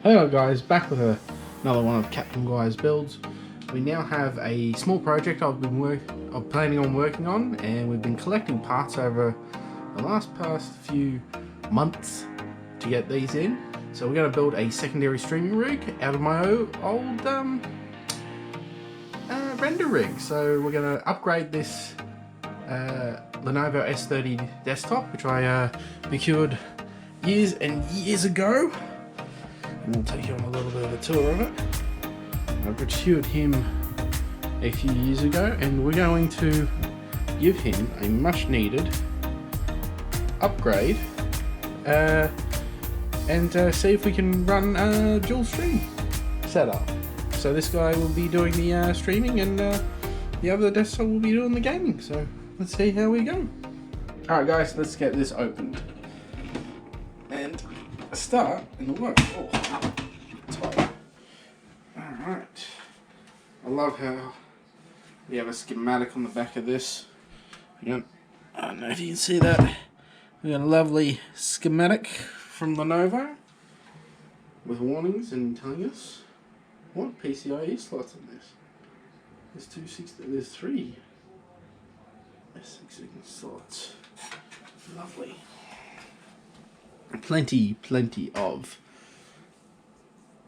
Hello guys, back with another one of Captain Guy's builds. We now have a small project I'm planning on working on, and we've been collecting parts over the past few months to get these in. So we're going to build a secondary streaming rig out of my old render rig. So we're going to upgrade this Lenovo S30 desktop, which I procured years and years ago. And we'll take you on a little bit of a tour of it. I procured him a few years ago, and we're going to give him a much needed upgrade and see if we can run a dual stream setup. So this guy will be doing the streaming, and the other desktop will be doing the gaming. So let's see how we go. Alright guys, let's get this opened and start in the work. Oh, tight. Alright. I love how we have a schematic on the back of this. I don't know if you can see that. We got a lovely schematic from Lenovo with warnings and telling us what PCIe slots in this. There's three S6 slots. Lovely. Plenty of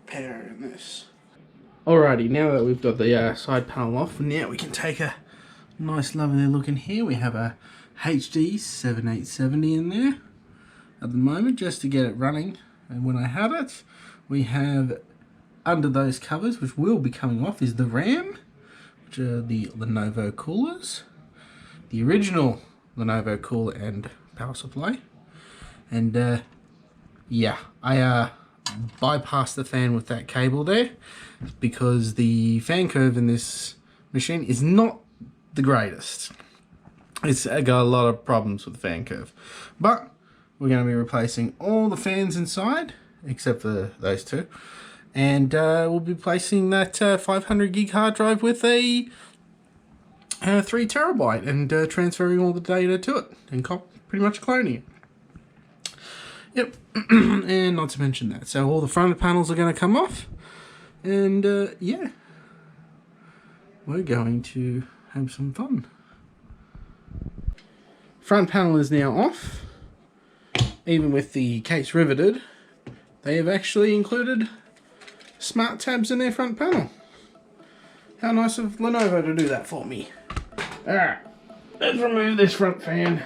power in this. Alrighty, now that we've got the side panel off, now we can take a nice lovely look in here. We have a HD 7870 in there at the moment, just to get it running. And when I have it, we have under those covers, which will be coming off, is the RAM, which are the Lenovo coolers, the original Lenovo cooler and power supply. And yeah, I bypassed the fan with that cable there, because the fan curve in this machine is not the greatest. It's got a lot of problems with the fan curve. But we're going to be replacing all the fans inside, except for those two. And we'll be placing that 500 gig hard drive with a 3 terabyte and transferring all the data to it and pretty much cloning it. Yep, and not to mention that. So all the front panels are going to come off. And yeah, we're going to have some fun. Front panel is now off. Even with the case riveted, they have actually included smart tabs in their front panel. How nice of Lenovo to do that for me. Alright, let's remove this front fan.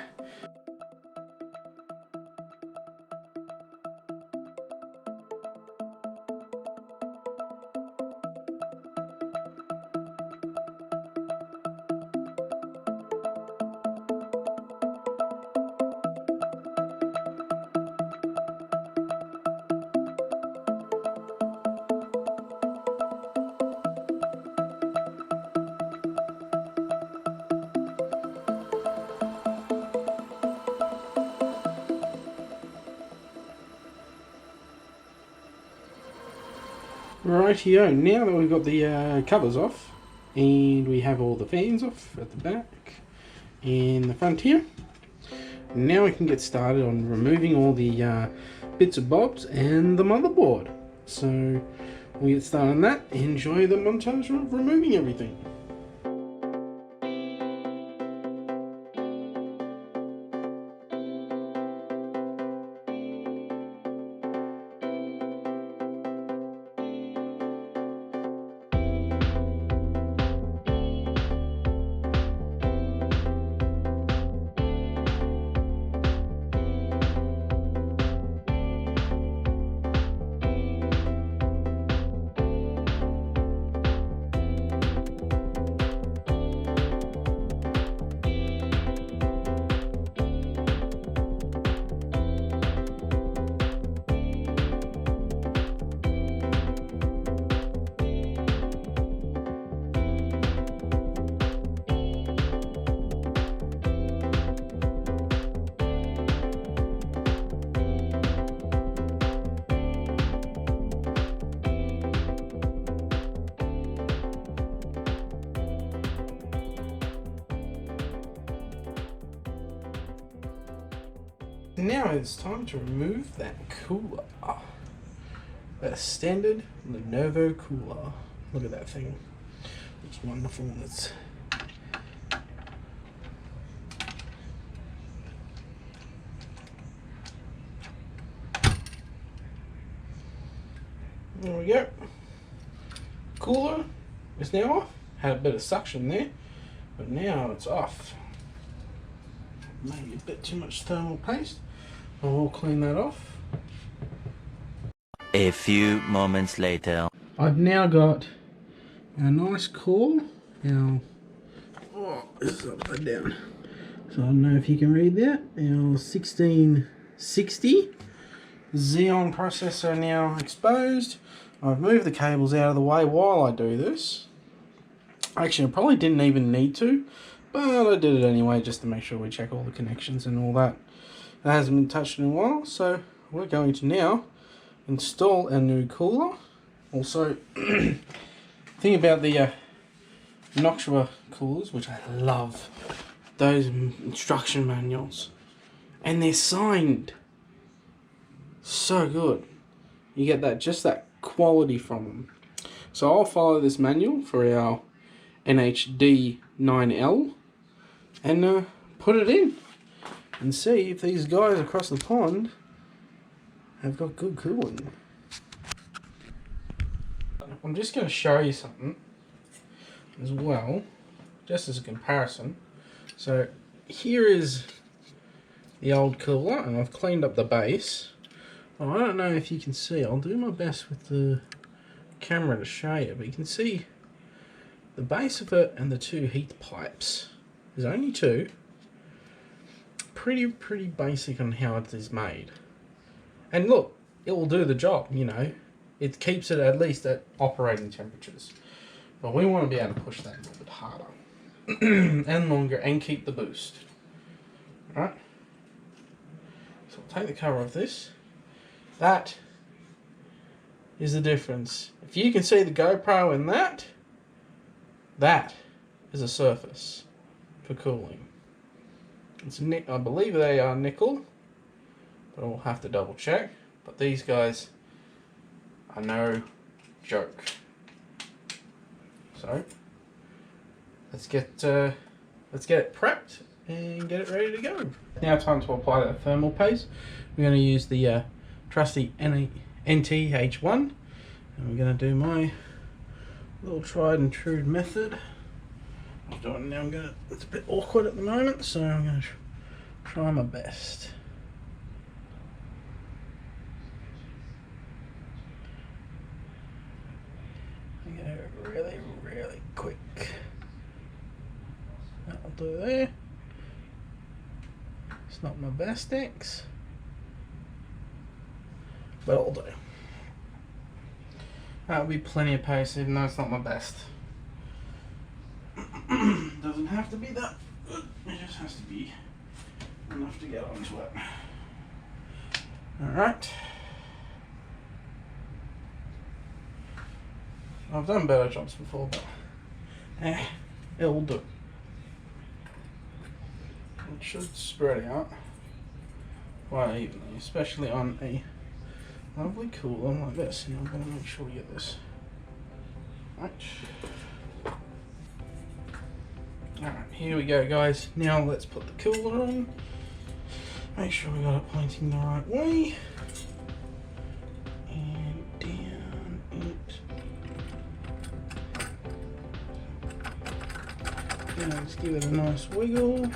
Rightio, now that we've got the covers off and we have all the fans off at the back and the front here, now we can get started on removing all the bits and bobs and the motherboard. So we'll get started on that. Enjoy the montage of removing everything. Now it's time to remove that cooler. a standard Lenovo cooler. Look at that thing. It's wonderful. There we go. Cooler is now off. Had a bit of suction there, but now it's off. Maybe a bit too much thermal paste. I'll clean that off. A few moments later. I've now got a nice core. Now, this is upside down. So I don't know if you can read that. Our 1660 Xeon processor now exposed. I've moved the cables out of the way while I do this. Actually, I probably didn't even need to, but I did it anyway just to make sure we check all the connections and all that. It hasn't been touched in a while, so we're going to now install a new cooler. Also, thing about the Noctua coolers, which I love, those instruction manuals, and they're signed. So good. You get that, just that quality from them. So I'll follow this manual for our NHD 9L and put it in and see if these guys across the pond have got good cooling. I'm just going to show you something as well, just as a comparison. So here is the old cooler, and I've cleaned up the base. Oh, I don't know if you can see. I'll do my best with the camera to show you, but you can see the base of it and the two heat pipes. There's only two. Pretty basic on how it is made. And look, it will do the job, you know. It keeps it at least at operating temperatures. But we want to be able to push that a little bit harder and longer and keep the boost. Alright? So I'll take the cover off this. That is the difference. If you can see the GoPro in that, that is a surface for cooling. It's I believe they are nickel, but I'll have to double check. But these guys are no joke. So let's get it prepped and get it ready to go. Now time to apply that thermal paste. We're going to use the trusty NTH1, and we're going to do my little tried and true method. I'm doing it now. It's a bit awkward at the moment, so I'm going to try my best. I'm going to go really quick. That'll do there. It's not my best X, but it'll do. That'll be plenty of paste, even though it's not my best. Doesn't have to be that good, it just has to be enough to get onto it. Alright. I've done better jobs before, but it'll do. It should spread out quite evenly, especially on a lovely cooler like this. And I'm going to make sure we get this right. Alright, here we go, guys. Now let's put the cooler on. Make sure we got it pointing the right way. And down it. Now let's give it a nice wiggle. And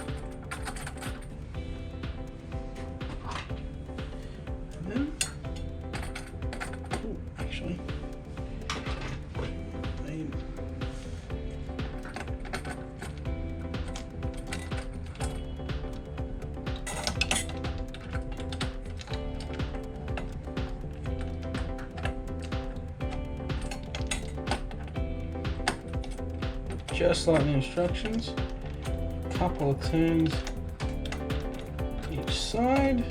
then, actually, just like the instructions, a couple of turns each side.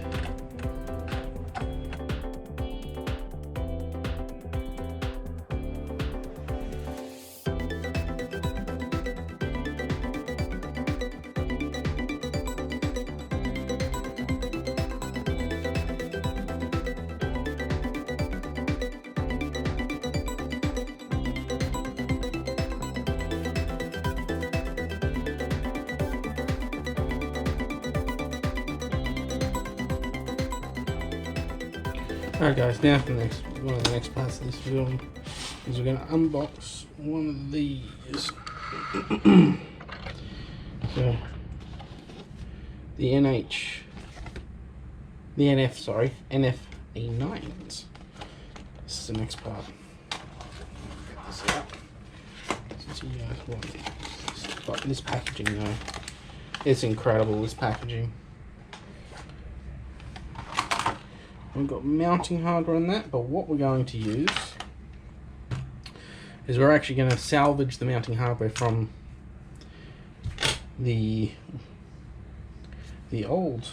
Alright guys, now for one of the next parts of this film is we're going to unbox one of these. So, the NFE9s. This is the next part. Get this out. Since you guys want it. But this packaging though, it's incredible, this packaging. We've got mounting hardware on that, but what we're going to use is we're actually going to salvage the mounting hardware from the old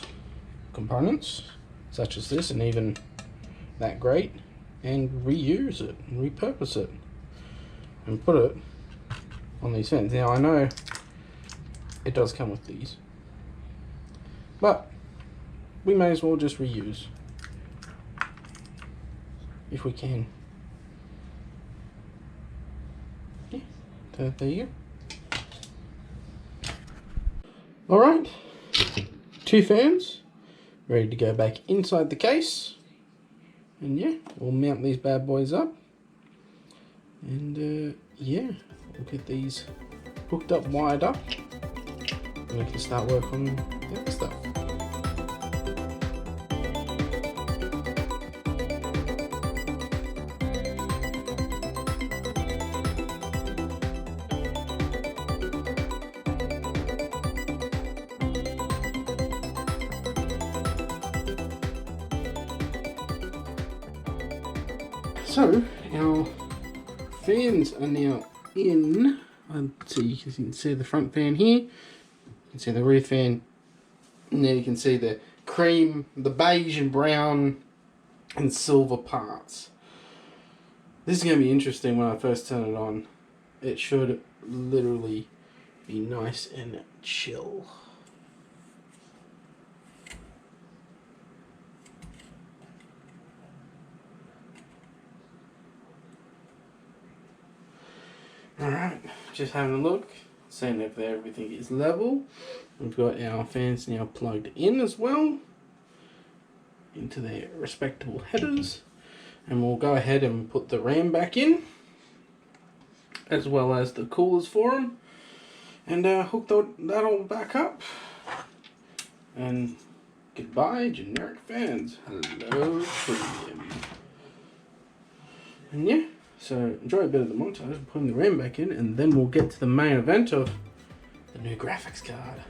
components, such as this and even that grate, and reuse it, and repurpose it, and put it on these fans. Now I know it does come with these, but we may as well just reuse if we can. Yeah, so there you go. Alright, 2 fans ready to go back inside the case, and yeah, we'll mount these bad boys up, and yeah, we'll get these hooked up, wired up, and we can start work on the other stuff. So, our fans are now in. So you can see the front fan here, you can see the rear fan, and then you can see the cream, the beige and brown and silver parts. This is going to be interesting when I first turn it on. It should literally be nice and chill. Alright, just having a look, seeing if everything is level. We've got our fans now plugged in as well into their respectable headers, and we'll go ahead and put the RAM back in as well as the coolers for them, and hook that all back up. And goodbye generic fans, hello premium. And yeah, so enjoy a bit of the montage of putting the RAM back in, and then we'll get to the main event of the new graphics card.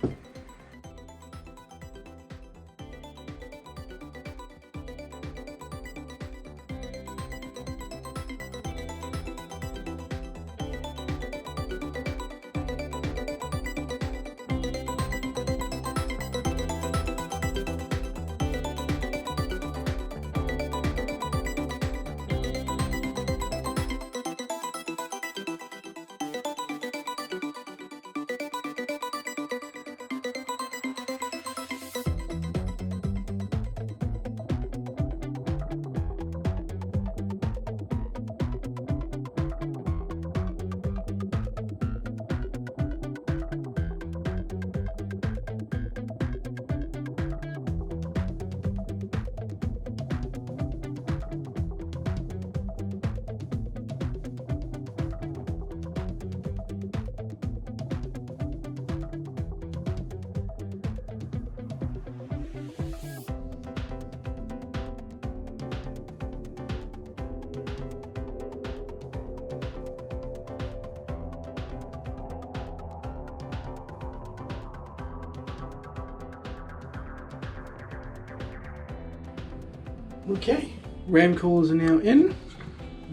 Okay, RAM coolers are now in.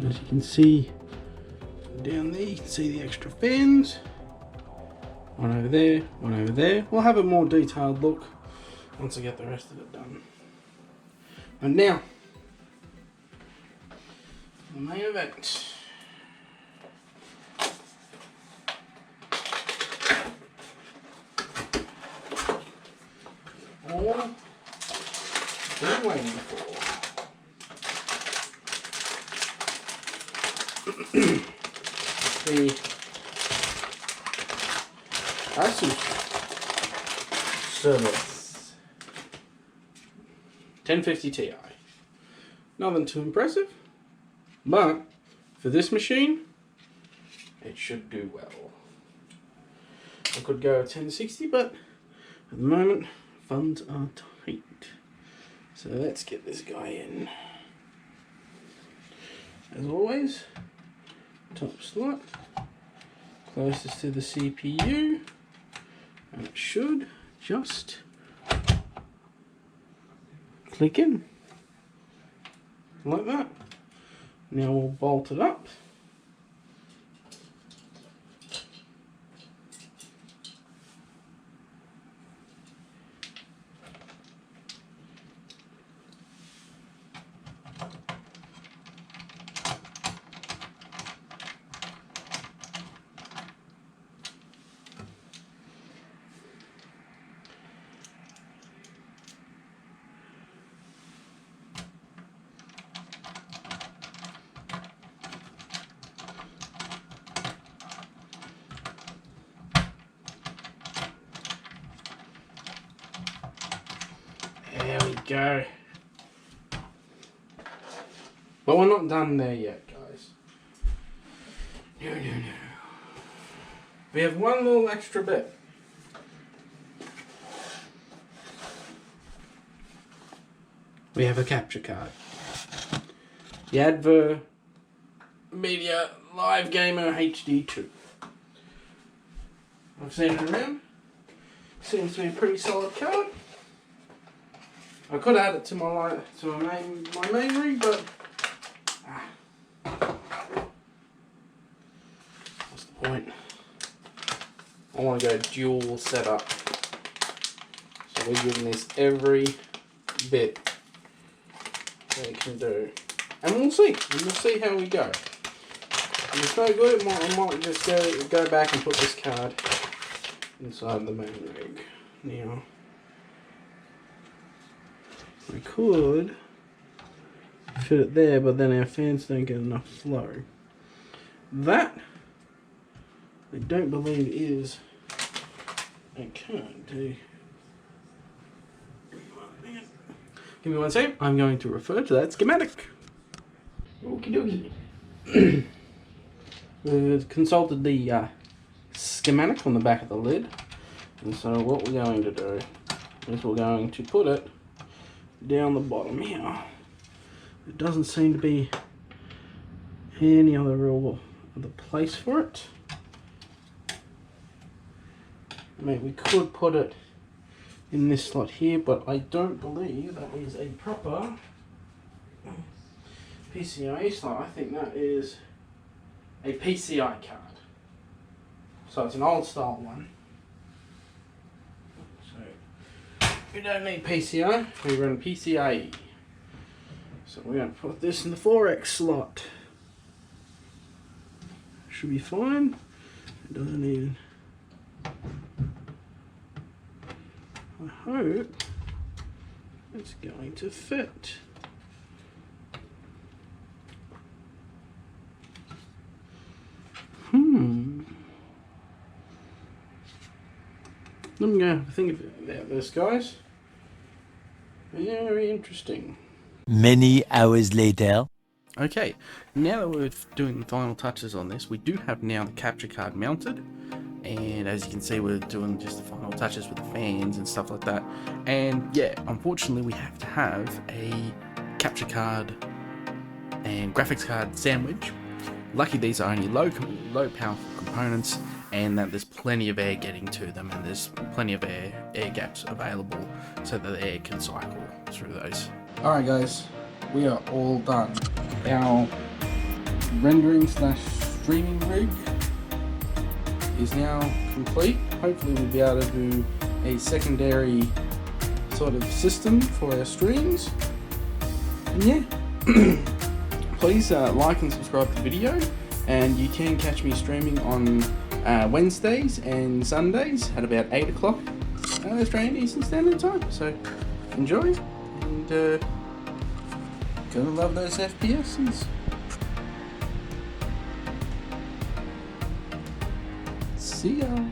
As you can see down there, you can see the extra fans. One over there, one over there. We'll have a more detailed look once I get the rest of it done. And now, the main event. All been waiting for. The Asus Service 1050 Ti Nothing too impressive, but for this machine, it should do well. I could go 1060, but at the moment, funds are tight. So let's get this guy in. As always, top slot, closest to the CPU, and it should just click in like that. Now we'll bolt it up. There we go. But we're not done there yet, guys. No. We have one little extra bit. We have a capture card. The Adver Media Live Gamer HD2. I've seen it around. Seems to be a pretty solid card. I could add it to my main rig, but what's the point? I want to go dual setup, so we're giving this every bit that it can do, and we'll see. We'll see how we go. If it's no good, I might just go back and put this card inside the main rig. Now, we could fit it there, but then our fans don't get enough flow. That, I don't believe is a card. Give me one second. I'm going to refer to that schematic. Okie dokie. We've consulted the schematic on the back of the lid. And so what we're going to do is we're going to put it down the bottom here. There doesn't seem to be any other place for it. I mean, we could put it in this slot here, but I don't believe that is a proper PCIe slot. I think that is a PCI card. So it's an old style one. We don't need PCI, we run PCIe. So we're going to put this in the 4X slot. Should be fine. It doesn't even... I hope it's going to fit. Let me go have a think about this, guys. Very interesting. Many hours later. Okay, now that we're doing the final touches on this, we do have now the capture card mounted. And as you can see, we're doing just the final touches with the fans and stuff like that. And yeah, unfortunately we have to have a capture card and graphics card sandwich. Lucky these are only low powerful components, and that there's plenty of air getting to them, and there's plenty of air gaps available so that the air can cycle through those. Alright guys, we are all done. Our rendering / streaming rig is now complete. Hopefully we'll be able to do a secondary sort of system for our streams. And yeah, please like and subscribe to the video, and you can catch me streaming on Wednesdays and Sundays at about 8 o'clock Australian Eastern Standard Time. So enjoy, and gonna love those FPSs. See ya.